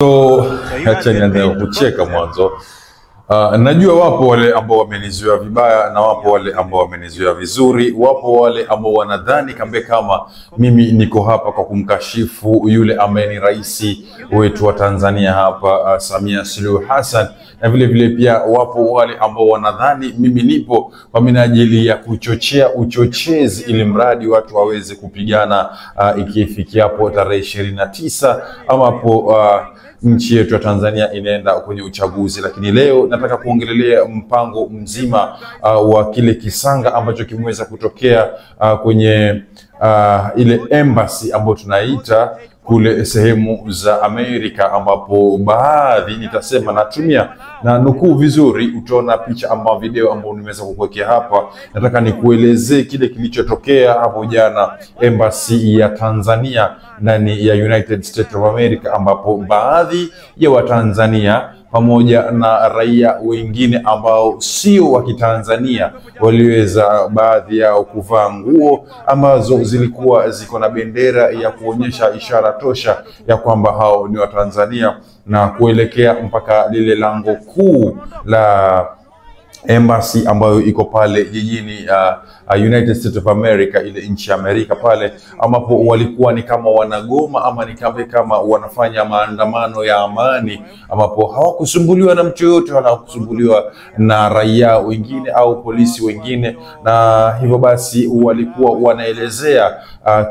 So acha nianze kucheka mwanzo. Najua wapo wale ambao wamenizoea vibaya na wapo wale ambao wamenizoea vizuri. Wapo wale ambao wanadhani kama mimi niko hapa kwa kumkashifu yule ambaye ni rais wetu wa Tanzania hapa, Samia Suluhu Hassan, na vile vile pia wapo wale ambao wanadhani mimi nipo kwa minajili ya kuchochea uchochezi ili mradi watu waweze kupigana ikifikia hapo tarehe 29 ambapo nchi yetu ya Tanzania inaenda kwenye uchaguzi. Lakini leo nataka kuongelelea mpango mzima wa kile kisanga ambacho kimeweza kutokea kwenye ile embassy ambayo tunaita kule sehemu za Amerika, ambapo baadhi nitasema natumia na nukuu vizuri, utaona picha ama video ambayo nimeweza kukuwekea hapa. Nataka nikuelezee kile kilichotokea hapo jana embassy ya Tanzania ndani ya United States of America, ambapo baadhi ya Watanzania pamoja na raia wengine ambao sio wa Kitanzania waliweza baadhi yao kuvaa nguo ambazo zilikuwa ziko na bendera ya kuonyesha ishara tosha ya kwamba hao ni Watanzania, na kuelekea mpaka lile lango kuu la embassy ambayo iko pale jijini United States of America, ile nchi ya Amerika pale, ambapo walikuwa ni kama wanagoma ama ni kama wanafanya maandamano ya amani, ambapo hawakusumbuliwa na mtu yote wala hawakusumbuliwa na raia wengine au polisi wengine. Na hivyo basi walikuwa wanaelezea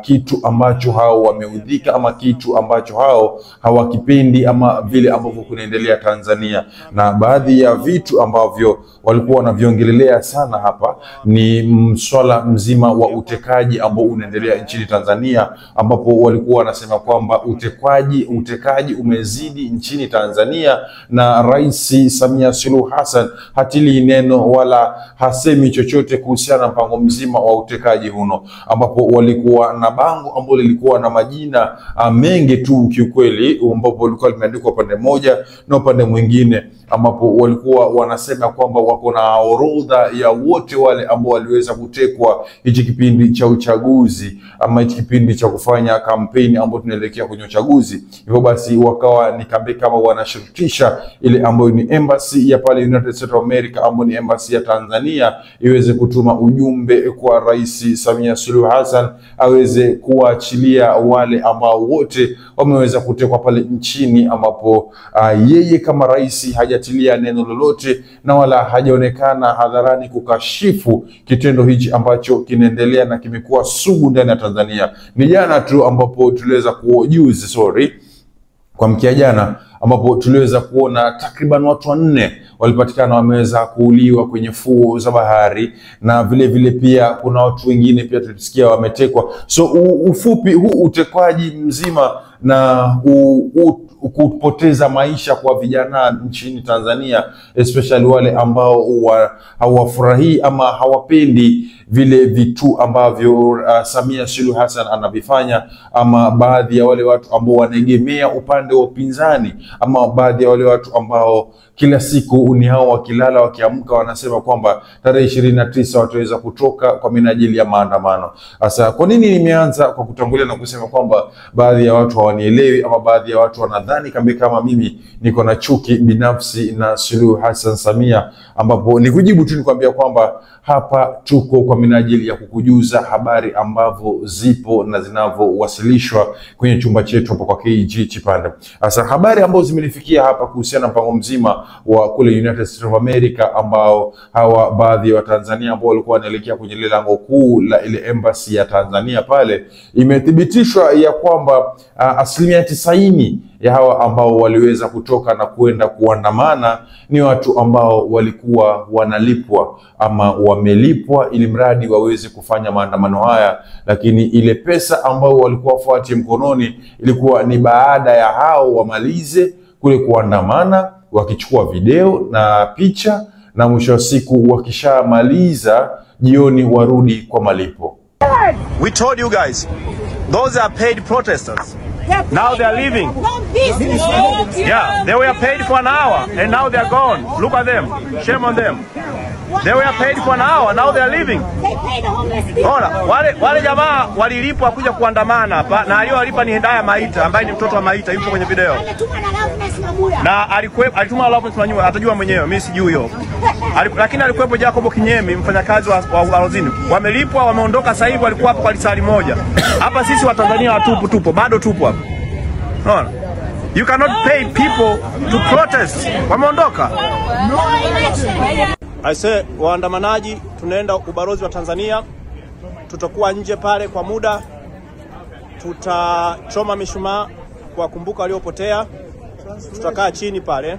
kitu ambacho hao wameudhika ama kitu ambacho hao hawakipendi ama vile ambavyo kunaendelea Tanzania. Na baadhi ya vitu ambavyo walikuwa wanaviongelelea sana hapa ni swala mzima wa utekaji ambao unaendelea nchini Tanzania, ambapo walikuwa wanasema kwamba utekaji umezidi nchini Tanzania, na Rais Samia Suluhu Hassan hatili neno wala hasemi chochote kuhusiana na mpango mzima wa utekaji huno, ambapo walikuwa na bango ambalo lilikuwa na majina mengi tu kiukweli, ambapo lilikuwa limeandikwa upande mmoja na upande mwingine, ambapo walikuwa wanasema kwamba wako na orodha ya wote wale ambao waliweza kutekwa hichi kipindi cha uchaguzi ama hichi kipindi cha kufanya kampeni ambao tunaelekea kwenye uchaguzi. Hivyo basi wakawa ni kama wanashurutisha ile ambayo ni embassy ya pale United States of America, ambayo ni embassy ya Tanzania, iweze kutuma ujumbe kwa Rais Samia Suluhu Hassan aweze kuachilia wale ambao wote wameweza kutekwa pale nchini, ambapo yeye kama rais hajatilia neno lolote na wala hajaonekana hadharani kukashifu kitendo hichi ambacho kinaendelea na kimekuwa sugu ndani ya Tanzania. Ni jana tu ambapo tuliweza kwa mkia jana ambapo tuliweza kuona takriban watu 4 walipatikana wameweza kuuliwa kwenye fuo za bahari, na vile vile pia kuna watu wengine pia tulisikia wametekwa. So ufupi huu utekwaji mzima na kupoteza maisha kwa vijana nchini Tanzania, especially wale ambao hawafurahii ama hawapendi vile vitu ambavyo Samia Suluhu Hassan anavifanya, ama baadhi ya wale watu ambao wanaegemea upande wa upinzani, ama baadhi ya wale watu ambao kila siku ni hao wakilala wakiamka wanasema kwamba tarehe 29 wataweza kutoka kwa minajili ya maandamano. Sasa kwa nini nimeanza kwa kutangulia na kusema kwamba baadhi ya watu hawanielewi ama baadhi ya watu wanadhani kama mimi niko na chuki binafsi na Suluhu Hassan Samia, ambapo ni kujibu tu nikwambia kwamba hapa tuko kwa minajili ya kukujuza habari ambavyo zipo na zinavyowasilishwa kwenye chumba chetu hapa kwa KG Chipande. Sasa habari ambazo zimenifikia hapa kuhusiana na mpango mzima wa kule United States of America, ambao hawa baadhi ya Watanzania ambao walikuwa wanaelekea kwenye ile lango kuu la ile embassy ya Tanzania pale, imethibitishwa ya kwamba 90% ya hawa ambao waliweza kutoka na kuenda kuandamana ni watu ambao walikuwa wanalipwa ama wamelipwa ili mradi waweze kufanya maandamano haya, lakini ile pesa ambao walikuwa wafuati mkononi ilikuwa ni baada ya hao wamalize kule kuandamana, wakichukua video na picha, na mwisho wa siku wakishamaliza jioni warudi kwa malipo. We told you guys, those are paid protesters. Now they are leaving. Yeah, they were paid for an hour and now they are gone. Look at them. Shame on them. They were paid for an hour, now they are leaving. They pay the homeless people. Ona, wale jamaa walilipwa kuja kuandamana hapa, na aliyowalipa ni Hidaya Maita ambaye ni mtoto wa Maita, yupo kwenye video. Alituma na Loveness Mamuya. Na alituma Loveness Mamuya, atajua mwenyewe, mimi sijui hiyo. Lakini alikuwepo Jacob Kinyemi, mfanyakazi wa ubalozini. Wamelipwa, wameondoka sasa hivi, walikuwa hapo kwa lisali moja. Hapa sisi wa Tanzania tupo, bado tupo hapa. Unaona? You cannot pay people to protest. Wameondoka. No election. I say waandamanaji tunaenda ubalozi wa Tanzania, tutakuwa nje pale kwa muda, tutachoma mishumaa kuwakumbuka waliopotea, tutakaa chini pale.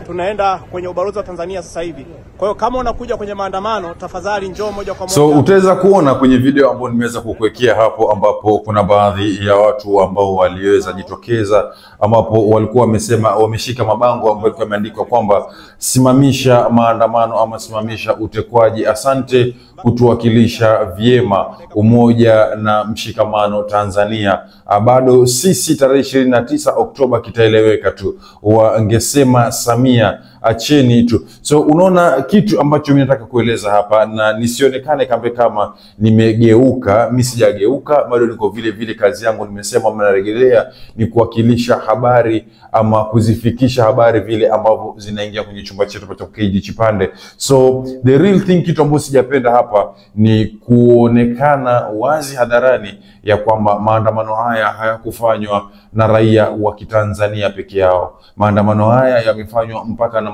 Tunaenda kwenye ubalozi wa Tanzania sasa hivi. Kwa hiyo kama unakuja kwenye maandamano, tafadhali njoo moja kwa moja. So utaweza kuona kwenye video ambayo nimeweza kukuwekea hapo, ambapo kuna baadhi ya watu ambao waliweza jitokeza, ambapo walikuwa wamesema, wameshika mabango ambayo yameandikwa kwamba simamisha maandamano ama simamisha utekwaji, asante kutuwakilisha vyema, umoja na mshikamano Tanzania. Bado sisi tarehe 29 Oktoba kitaeleweka tu, wangesema Samia acheni tu. So unaona kitu ambacho mimi nataka kueleza hapa, na nisionekane kama nimegeuka, mimi sijageuka, bado niko vile vile. Kazi yangu nimesema mnarejelea ni kuwakilisha habari ama kuzifikisha habari vile ambavyo zinaingia kwenye chumba chetu cha KG Chipande. So the real thing, kitu ambacho sijapenda hapa ni kuonekana wazi hadharani ya kwamba maandamano haya hayakufanywa na raia wa Kitanzania peke yao. Maandamano haya yamefanywa mpaka na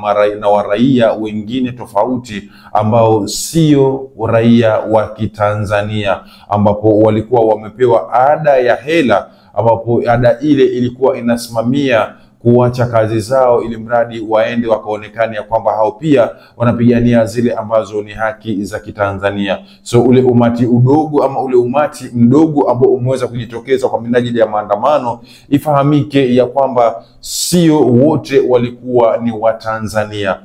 raia wengine tofauti ambao sio raia wa Kitanzania, ambapo walikuwa wamepewa ada ya hela, ambapo ada ile ilikuwa inasimamia kuacha kazi zao ili mradi waende wakaonekane ya kwamba hao pia wanapigania zile ambazo ni haki za Kitanzania. So ule umati udogo ama ule umati mdogo ambao umeweza kujitokeza kwa minajili ya maandamano, ifahamike ya kwamba sio wote walikuwa ni Watanzania.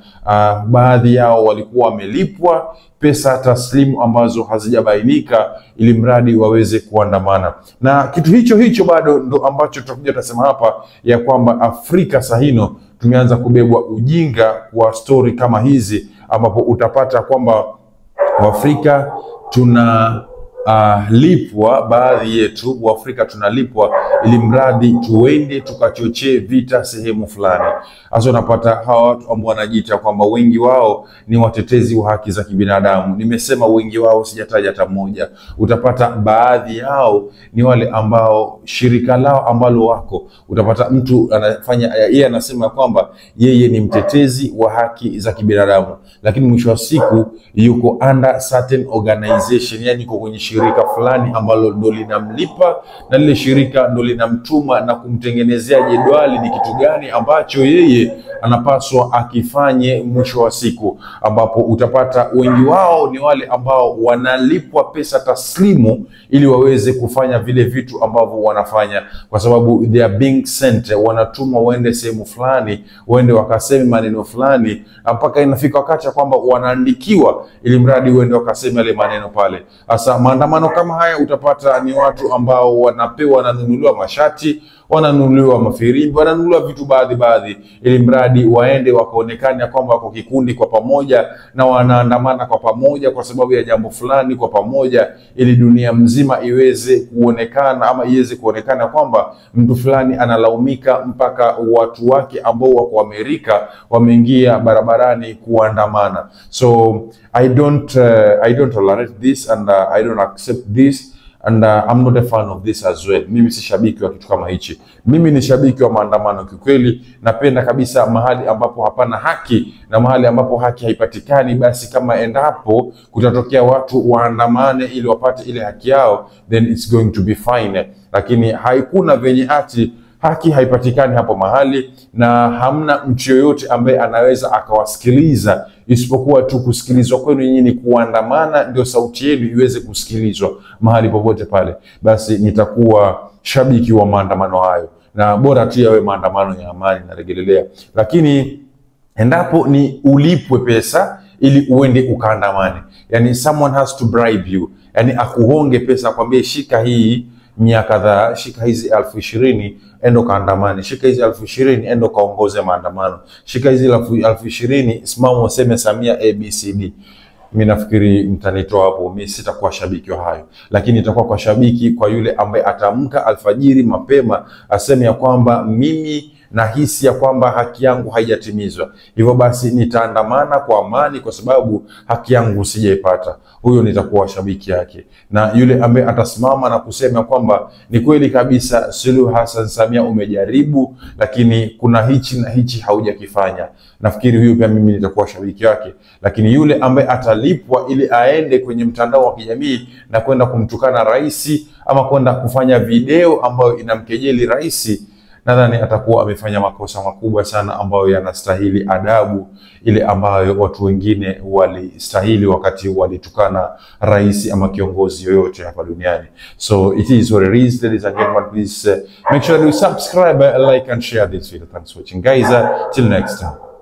Baadhi yao walikuwa wamelipwa pesa taslimu ambazo hazijabainika ili mradi waweze kuandamana. Na kitu hicho bado ndo ambacho tutakuja tusema hapa ya kwamba Afrika sahino tumeanza kubebwa ujinga wa story kama hizi, ambapo utapata kwamba Waafrika tuna lipwa, baadhi yetu wa Afrika tunalipwa ili mradi tuende tukachochee vita sehemu fulani. Hasa unapata hawa watu ambao wanajiita kwamba wengi wao ni watetezi wa haki za kibinadamu. Nimesema wengi wao, sijataja hata mmoja. Utapata baadhi yao ni wale ambao shirika lao ambalo wako, utapata mtu anafanya, yeye anasema kwamba yeye ni mtetezi wa haki za kibinadamu, lakini mwisho wa siku yuko under certain organization, yani yuko kwenye shirika fulani ambalo ndo linamlipa, na lile shirika ndo linamtuma na kumtengenezea jedwali ni kitu gani ambacho yeye anapaswa akifanye mwisho wa siku, ambapo utapata wengi wao ni wale ambao wanalipwa pesa taslimu ili waweze kufanya vile vitu ambavyo wanafanya, kwa sababu they are being sent, wanatuma waende sehemu fulani, waende wakaseme maneno fulani, mpaka inafika wakati kwamba wanaandikiwa ili mradi waende wakaseme yale maneno pale. Sasa maandamano kama haya utapata ni watu ambao wanapewa, wananunuliwa mashati, wananunuliwa mafirimbi, wananunuliwa vitu baadhi ili mradi waende wakaonekane kwamba wako kikundi kwa pamoja na wanaandamana kwa pamoja kwa sababu ya jambo fulani kwa pamoja, ili dunia mzima iweze kuonekana ama iweze kuonekana kwamba mtu fulani analaumika, mpaka watu wake ambao wako Amerika wameingia barabarani kuandamana. So I don't tolerate this and I don't accept this. And I'm not a fan of this as well. Mimi si shabiki wa kitu kama hichi. Mimi ni shabiki wa maandamano kikweli. Napenda kabisa mahali ambapo hapana haki na mahali ambapo haki haipatikani, basi kama endapo kutatokea watu waandamane ili wapate ile haki yao, then it's going to be fine. Lakini haikuna venye haki haipatikani hapo mahali, na hamna mtu yoyote ambaye anaweza akawasikiliza isipokuwa tu kusikilizwa kwenu nyinyi ni kuandamana ndio sauti yenu iweze kusikilizwa mahali popote pale. Basi nitakuwa shabiki wa maandamano hayo, na bora tu yawe maandamano ya amani na regelelea. Lakini endapo ni ulipwe pesa ili uende ukaandamane, yani someone has to bribe you, yani akuhonge pesa kwambie shika hii miaka kadhaa, shika hizi 20,000 endo kaandamane, shika hizi 20,000 endo kaongoze maandamano, shika hizi 20,000 simama useme Samia ABCD. Mimi nafikiri mtanitoa hapo, mimi sitakuwa shabiki wa hayo, lakini nitakuwa kwa shabiki kwa yule ambaye atamka alfajiri mapema aseme ya kwamba mimi nahisi ya kwamba haki yangu haijatimizwa, hivyo basi nitaandamana kwa amani kwa sababu haki yangu sijaipata. Huyo nitakuwa shabiki yake. Na yule ambaye atasimama na kusema kwamba ni kweli kabisa Suluhu Hassan Samia umejaribu, lakini kuna hichi na hichi haujakifanya, nafikiri huyo pia mimi nitakuwa shabiki yake. Lakini yule ambaye atalipwa ili aende kwenye mtandao wa kijamii na kwenda kumtukana rais ama kwenda kufanya video ambayo inamkejeli rais, nadhani atakuwa amefanya makosa makubwa sana ambayo yanastahili adabu ile ambayo watu wengine walistahili wakati walitukana rais ama kiongozi yoyote hapa duniani. So it is what it is, ladies and gentlemen. Please make sure to subscribe, like and share this video. Thanks for watching, guys. Till next time.